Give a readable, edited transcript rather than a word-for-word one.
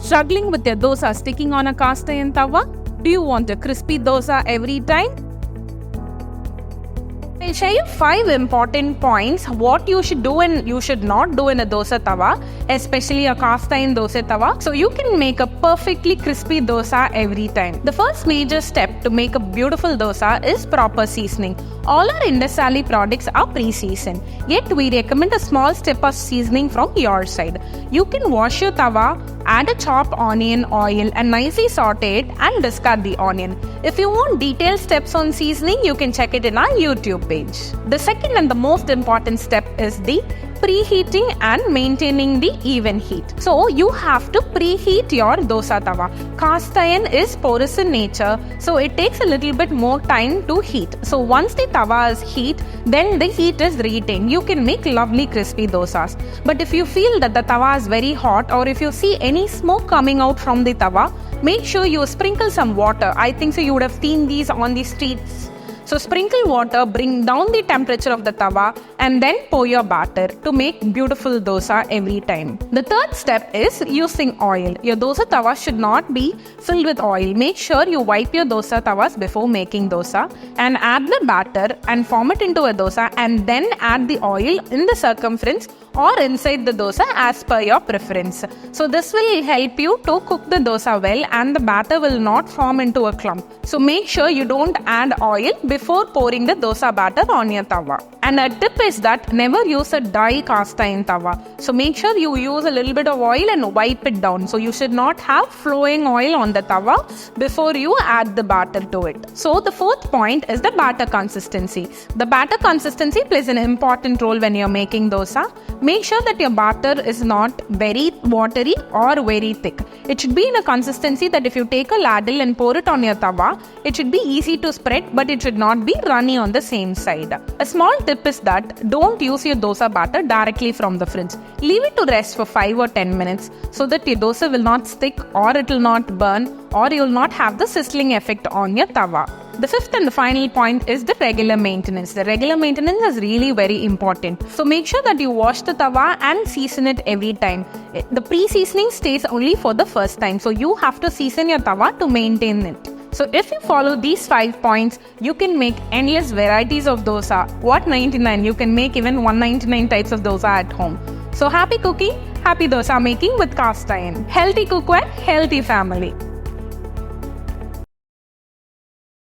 Struggling with your dosa sticking on a cast iron tawa? Do you want a crispy dosa every time? I'll share you 5 important points what you should do and you should not do in a dosa tawa, especially a cast iron dosa tawa, so you can make a perfectly crispy dosa every time. The first major step to make a beautiful dosa is proper seasoning. All our Indus Valley products are pre-seasoned, yet we recommend a small step of seasoning from your side. You can wash your tawa, add a chopped onion oil and nicely saute it and discard the onion. If you want detailed steps on seasoning, you can check it in our YouTube page. The second and the most important step is the preheating and maintaining the even heat. So you have to preheat your dosa tawa. Cast iron is porous in nature, so it takes a little bit more time to heat. So once the tawa is heat, then the heat is retained. You can make lovely crispy dosas. But if you feel that the tawa is very hot or if you see any smoke coming out from the tawa, make sure you sprinkle some water. I think so you would have seen these on the streets. So sprinkle water, bring down the temperature of the tawa and then pour your batter to make beautiful dosa every time. The third step is using oil. Your dosa tawa should not be filled with oil. Make sure you wipe your dosa tawas before making dosa and add the batter and form it into a dosa and then add the oil in the circumference or inside the dosa as per your preference. So this will help you to cook the dosa well and the batter will not form into a clump. So make sure you don't add oil before pouring the dosa batter on your tawa. And a tip is that never use a dry cast iron tawa. So make sure you use a little bit of oil and wipe it down. So you should not have flowing oil on the tawa before you add the batter to it. So the fourth point is the batter consistency. The batter consistency plays an important role when you're making dosa. Make sure that your batter is not very watery or very thick. It should be in a consistency that if you take a ladle and pour it on your tawa, it should be easy to spread, but it should not be runny on the same side. A small tip is that don't use your dosa batter directly from the fridge. Leave it to rest for 5 or 10 minutes so that your dosa will not stick or it will not burn or you will not have the sizzling effect on your tawa. The fifth and the final point is the regular maintenance. The regular maintenance is really very important. So make sure that you wash the tawa and season it every time. The pre-seasoning stays only for the first time. So you have to season your tawa to maintain it. So if you follow these 5 points, you can make endless varieties of dosa. What 99? You can make even 199 types of dosa at home. So happy cooking, happy dosa making with cast iron. Healthy cookware, healthy family.